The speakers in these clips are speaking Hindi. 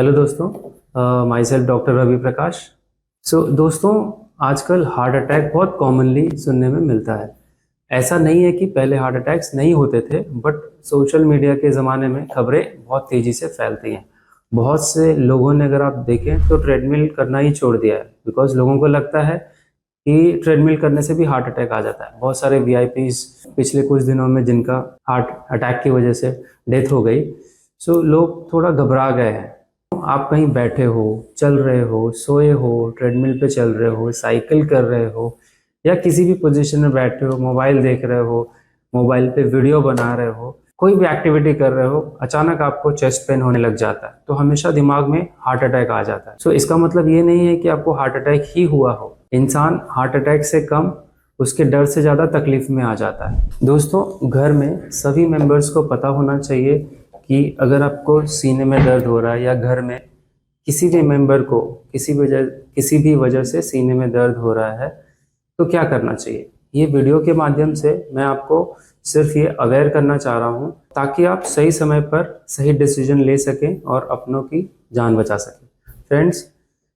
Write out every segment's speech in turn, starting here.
हेलो दोस्तों, my self doctor Ravi Prakash. दोस्तों, आजकल हार्ट अटैक बहुत कॉमनली सुनने में मिलता है। ऐसा नहीं है कि पहले हार्ट अटैक्स नहीं होते थे, बट सोशल मीडिया के ज़माने में खबरें बहुत तेज़ी से फैलती हैं। बहुत से लोगों ने, अगर आप देखें तो, ट्रेडमिल करना ही छोड़ दिया है, बिकॉज लोगों को लगता है कि ट्रेडमिल करने से भी हार्ट अटैक आ जाता है। बहुत सारे वीआईपीज पिछले कुछ दिनों में जिनका हार्ट अटैक की वजह से डेथ हो गई, लोग थोड़ा घबरा गए हैं। आप कहीं बैठे हो, चल रहे हो, सोए हो, ट्रेडमिल पे चल रहे हो, साइकिल कर रहे हो, या किसी भी पोजीशन में बैठे हो, मोबाइल देख रहे हो, मोबाइल पे वीडियो बना रहे हो, कोई भी एक्टिविटी कर रहे हो, अचानक आपको चेस्ट पेन होने लग जाता है, तो हमेशा दिमाग में हार्ट अटैक आ जाता है। इसका मतलब ये नहीं है कि आपको हार्ट अटैक ही हुआ हो। इंसान हार्ट अटैक से कम, उसके डर से ज़्यादा तकलीफ में आ जाता है। दोस्तों, घर में सभी मेंबर्स को पता होना चाहिए कि अगर आपको सीने में दर्द हो रहा है, या घर में किसी भी मेंबर को किसी भी वजह से सीने में दर्द हो रहा है, तो क्या करना चाहिए। ये वीडियो के माध्यम से मैं आपको सिर्फ ये अवेयर करना चाह रहा हूँ, ताकि आप सही समय पर सही डिसीजन ले सकें और अपनों की जान बचा सकें। फ्रेंड्स,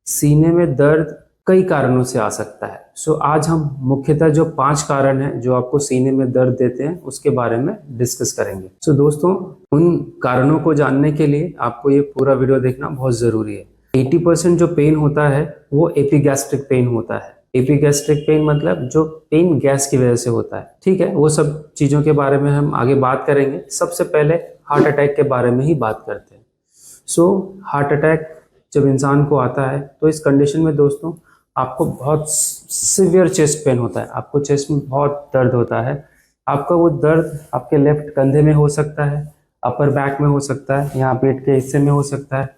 सीने में दर्द कई कारणों से आ सकता है। आज हम मुख्यतः जो 5 कारण हैं जो आपको सीने में दर्द देते हैं, उसके बारे में डिस्कस करेंगे। दोस्तों, उन कारणों को जानने के लिए आपको ये पूरा वीडियो देखना बहुत ज़रूरी है। 80% जो पेन होता है वो एपिगैस्ट्रिक पेन होता है। एपिगैस्ट्रिक पेन मतलब जो पेन गैस की वजह से होता है। ठीक है, वो सब चीज़ों के बारे में हम आगे बात करेंगे। सबसे पहले हार्ट अटैक के बारे में ही बात करते हैं। हार्ट अटैक जब इंसान को आता है, तो इस कंडीशन में दोस्तों आपको बहुत सिवियर चेस्ट पेन होता है। आपको चेस्ट में बहुत दर्द होता है। आपका वो दर्द आपके लेफ्ट कंधे में हो सकता है, अपर बैक में हो सकता है, यहाँ पेट के हिस्से में हो सकता है।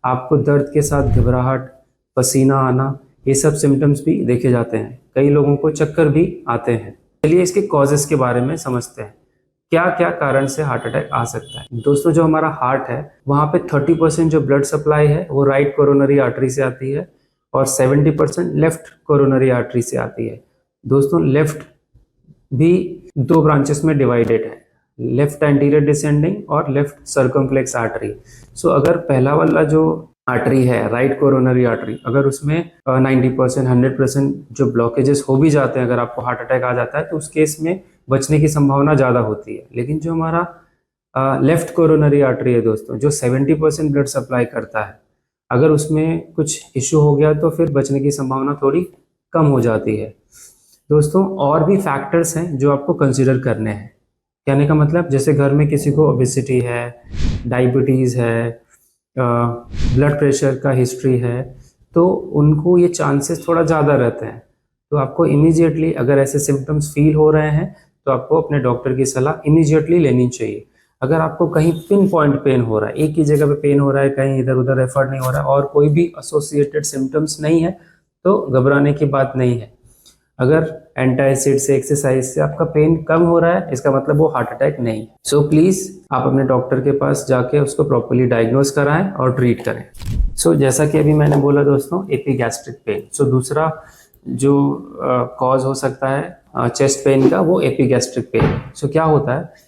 आपको दर्द के साथ घबराहट, पसीना आना, ये सब सिम्टम्स भी देखे जाते हैं। कई लोगों को चक्कर भी आते हैं। चलिए इसके कॉजेस के बारे में समझते हैं। क्या क्या कारण से हार्ट अटैक आ सकता है। दोस्तों, जो हमारा हार्ट है, वहाँ पे 30% जो ब्लड सप्लाई है वो राइट कोरोनरी आर्टरी से आती है, और 70% लेफ्ट कोरोनरी आर्टरी से आती है। दोस्तों, लेफ्ट भी 2 ब्रांचेस में डिवाइडेड है, लेफ्ट एंटीरियर डिसेंडिंग और लेफ्ट सर्कमफ्लेक्स आर्टरी। अगर पहला वाला जो आर्टरी है, राइट कोरोनरी आर्टरी, अगर उसमें 90% 100% जो ब्लॉकेजेस हो भी जाते हैं, अगर आपको हार्ट अटैक आ जाता है, तो उस केस में बचने की संभावना ज़्यादा होती है। लेकिन जो हमारा लेफ्ट कोरोनरी आर्टरी है दोस्तों, जो 70% ब्लड सप्लाई करता है, अगर उसमें कुछ इश्यू हो गया तो फिर बचने की संभावना थोड़ी कम हो जाती है। दोस्तों, और भी फैक्टर्स हैं जो आपको कंसिडर करने हैं। कहने का मतलब, जैसे घर में किसी को ओबेसिटी है, डायबिटीज़ है, ब्लड प्रेशर का हिस्ट्री है, तो उनको ये चांसेस थोड़ा ज़्यादा रहते हैं। तो आपको इमीडिएटली, अगर ऐसे सिम्टम्स फील हो रहे हैं, तो आपको अपने डॉक्टर की सलाह इमीडिएटली लेनी चाहिए। अगर आपको कहीं पिन पॉइंट पेन हो रहा है, एक ही जगह पे पेन हो रहा है, कहीं इधर उधर रेफर नहीं हो रहा है, और कोई भी एसोसिएटेड सिम्टम्स नहीं है, तो घबराने की बात नहीं है। अगर एंटासिड से, एक्सरसाइज से आपका पेन कम हो रहा है, इसका मतलब वो हार्ट अटैक नहीं है। प्लीज़ आप अपने डॉक्टर के पास जाके उसको प्रॉपर्ली डायग्नोज कराएं और ट्रीट करें। जैसा कि अभी मैंने बोला दोस्तों, एपिगैस्ट्रिक पेन। दूसरा जो कॉज हो सकता है चेस्ट पेन का, वो एपिगैस्ट्रिक पेन। क्या होता है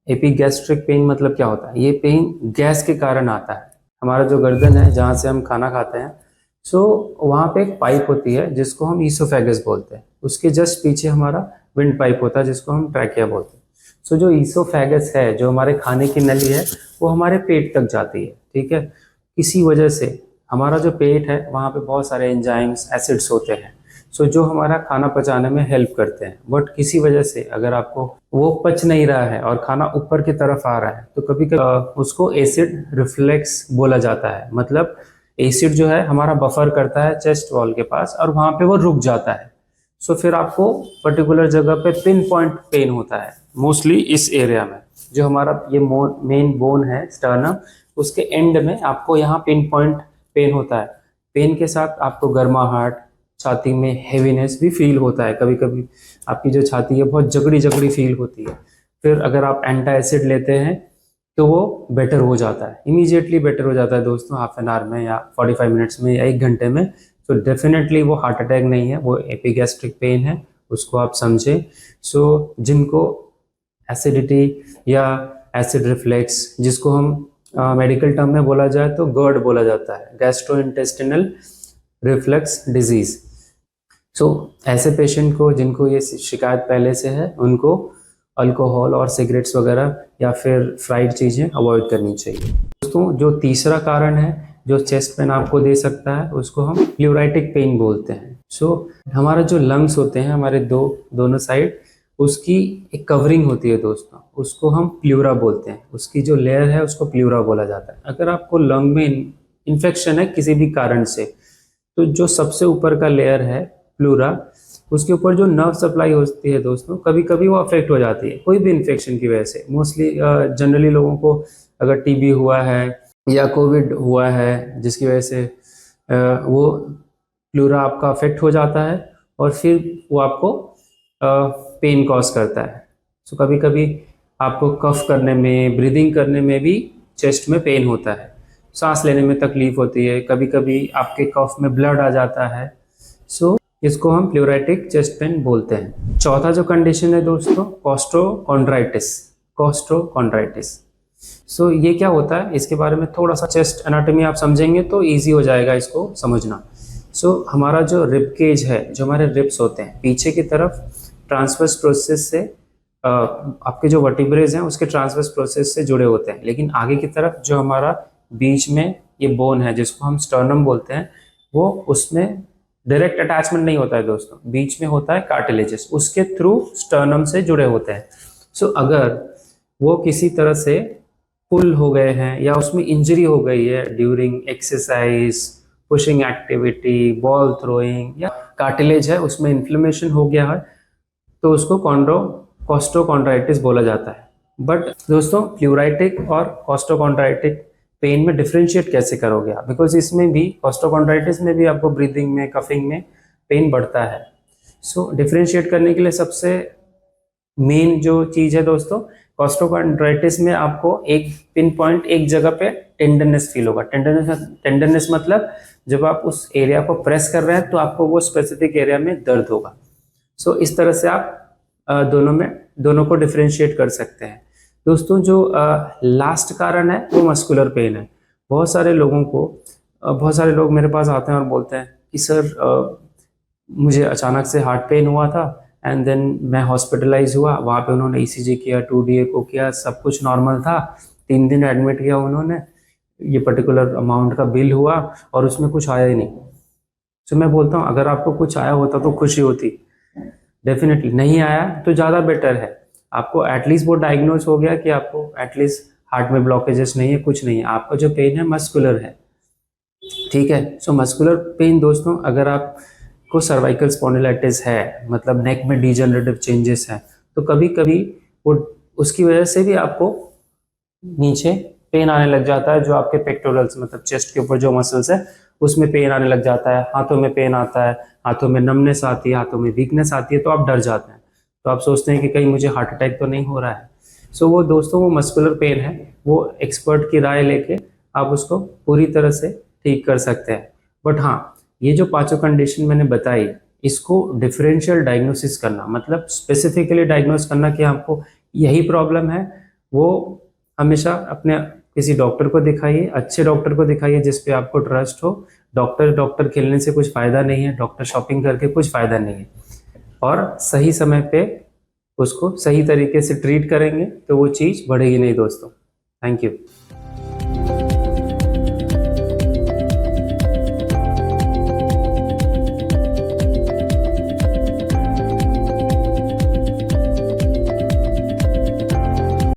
एपिगैस्ट्रिक पेन, मतलब क्या होता है? ये पेन गैस के कारण आता है। हमारा जो गर्दन है, जहाँ से हम खाना खाते हैं, वहाँ पे एक पाइप होती है जिसको हम ईसोफेगस बोलते हैं। उसके जस्ट पीछे हमारा विंड पाइप होता है जिसको हम ट्रैकिया बोलते हैं। जो ईसोफेगस है, जो हमारे खाने की नली है, वो हमारे पेट तक जाती है। ठीक है, किसी वजह से हमारा जो पेट है, वहाँ पे बहुत सारे एंजाइम्स, एसिड्स होते हैं, जो हमारा खाना पचाने में हेल्प करते हैं। बट किसी वजह से अगर आपको वो पच नहीं रहा है और खाना ऊपर की तरफ आ रहा है, तो कभी कभी उसको एसिड रिफ्लेक्स बोला जाता है। मतलब एसिड जो है हमारा बफर करता है चेस्ट वॉल के पास, और वहाँ पे वो रुक जाता है। फिर आपको पर्टिकुलर जगह पे पिन पॉइंट पेन होता है, मोस्टली इस एरिया में। जो हमारा ये मेन बोन है स्टर्नम, उसके एंड में आपको यहाँ पिन पॉइंट पेन होता है। पेन के साथ आपको गर्माहट, छाती में हेवीनेस भी फील होता है। कभी कभी आपकी जो छाती है बहुत जकड़ी जकड़ी फील होती है। फिर अगर आप एंटासिड लेते हैं तो वो बेटर हो जाता है, इमीडिएटली बेटर हो जाता है दोस्तों, हाफ एन आवर में, या 45 मिनट्स में, या 1 घंटे में। डेफिनेटली वो हार्ट अटैक नहीं है, वो एपिगैस्ट्रिक पेन है, उसको आप समझें। जिनको एसिडिटी या एसिड रिफ्लेक्स, जिसको हम मेडिकल टर्म में बोला जाए तो GERD बोला जाता है, गैस्ट्रोइंटेस्टिनल रिफ्लक्स डिजीज। सो ऐसे पेशेंट को जिनको ये शिकायत पहले से है, उनको अल्कोहल और सिगरेट्स वगैरह या फिर फ्राइड चीज़ें अवॉइड करनी चाहिए। दोस्तों जो तीसरा कारण है जो चेस्ट पेन आपको दे सकता है, उसको हम प्लूराइटिक पेन बोलते हैं। हमारा जो लंग्स होते हैं हमारे दोनों साइड, उसकी एक कवरिंग होती है दोस्तों, उसको हम प्लूरा बोलते हैं। उसकी जो लेयर है उसको प्लूरा बोला जाता है। अगर आपको लंग में इन्फेक्शन है किसी भी कारण से, तो जो सबसे ऊपर का लेयर है प्लूरा, उसके ऊपर जो नर्व सप्लाई होती है दोस्तों, कभी कभी वो अफेक्ट हो जाती है कोई भी इन्फेक्शन की वजह से। मोस्टली जनरली लोगों को अगर टीबी हुआ है या कोविड हुआ है जिसकी वजह से वो प्लूरा आपका अफेक्ट हो जाता है और फिर वो आपको पेन कॉज करता है। सो कभी कभी आपको कफ करने में, ब्रीदिंग करने में भी चेस्ट में पेन होता है, सांस लेने में तकलीफ होती है, कभी कभी आपके कफ में ब्लड आ जाता है। सो इसको हम प्लूराइटिक चेस्ट पेन बोलते हैं। चौथा जो कंडीशन है दोस्तों, कोस्टोकॉन्ड्राइटिस। कोस्टोकॉन्ड्राइटिस सो ये क्या होता है, इसके बारे में थोड़ा सा चेस्ट एनाटॉमी आप समझेंगे तो इजी हो जाएगा इसको समझना। हमारा जो रिब केज है, जो हमारे रिब्स होते हैं पीछे की तरफ, ट्रांसवर्स प्रोसेस से आपके जो वर्टिब्रेज हैं उसके ट्रांसवर्स प्रोसेस से जुड़े होते हैं, लेकिन आगे की तरफ जो हमारा बीच में ये बोन है जिसको हम स्टर्नम बोलते हैं, वो उसमें डायरेक्ट अटैचमेंट नहीं होता है दोस्तों, बीच में होता है कार्टिलेजेस, उसके थ्रू स्टर्नम से जुड़े होते हैं। अगर वो किसी तरह से पुल हो गए हैं या उसमें इंजरी हो गई है during exercise, pushing activity, ball throwing, या कार्टिलेज है उसमें इन्फ्लेमेशन हो गया है, तो उसको कोस्टोकॉन्ड्राइटिस बोला जाता है। बट दोस्तों प्लूराइटिक और कोस्टोकॉन्ड्राइटिक पेन में डिफ्रेंशिएट कैसे करोगे आप, बिकॉज इसमें भी, कोस्टोकॉन्ड्राइटिस में भी आपको ब्रीदिंग में, कफिंग में पेन बढ़ता है। डिफ्रेंशिएट करने के लिए सबसे मेन जो चीज़ है दोस्तों, कोस्टोकॉन्ड्राइटिस में आपको एक पिन पॉइंट, एक जगह पे टेंडरनेस फील होगा। टेंडरनेस मतलब जब आप उस एरिया को प्रेस कर रहे हैं तो आपको वो स्पेसिफिक एरिया में दर्द होगा। इस तरह से आप दोनों को डिफ्रेंशिएट कर सकते हैं। दोस्तों जो लास्ट कारण है वो मस्कुलर पेन है। बहुत सारे लोग मेरे पास आते हैं और बोलते हैं कि सर मुझे अचानक से हार्ट पेन हुआ था एंड देन मैं हॉस्पिटलाइज हुआ, वहाँ पे उन्होंने ईसीजी किया, 2D एको किया, सब कुछ नॉर्मल था, 3 दिन एडमिट किया उन्होंने, ये पर्टिकुलर अमाउंट का बिल हुआ और उसमें कुछ आया ही नहीं। मैं बोलता हूँ अगर आपको कुछ आया होता तो खुशी होती, डेफिनेटली नहीं आया तो ज़्यादा बेटर है। आपको एटलीस्ट वो डायग्नोज हो गया कि आपको एटलीस्ट हार्ट में ब्लॉकेजेस नहीं है, कुछ नहीं है, आपका जो पेन है मस्कुलर है, ठीक है। मस्कुलर पेन दोस्तों, अगर आपको सर्वाइकल स्पॉन्डिलाइटिस है, मतलब नेक में डिजेनरेटिव चेंजेस हैं, तो कभी कभी वो उसकी वजह से भी आपको नीचे पेन आने लग जाता है, जो आपके पेक्टोरल्स मतलब चेस्ट के ऊपर जो मसल्स है उसमें पेन आने लग जाता है, हाथों में पेन आता है, हाथों में नमनेस आती है, हाथों में वीकनेस आती है, तो आप डर जाते हैं, तो आप सोचते हैं कि कहीं मुझे हार्ट अटैक तो नहीं हो रहा है। वो दोस्तों वो मस्कुलर पेन है, वो एक्सपर्ट की राय लेके आप उसको पूरी तरह से ठीक कर सकते हैं। बट हाँ, ये जो 5 कंडीशन मैंने बताई, इसको डिफरेंशियल डायग्नोसिस करना, मतलब स्पेसिफिकली डायग्नोस करना कि आपको यही प्रॉब्लम है, वो हमेशा अपने किसी डॉक्टर को दिखाइए, अच्छे डॉक्टर को दिखाइए जिस पे आपको ट्रस्ट हो। डॉक्टर खेलने से कुछ फायदा नहीं है, डॉक्टर शॉपिंग करके कुछ फायदा नहीं है, और सही समय पे उसको सही तरीके से ट्रीट करेंगे तो वो चीज़ बढ़ेगी नहीं दोस्तों। Thank you.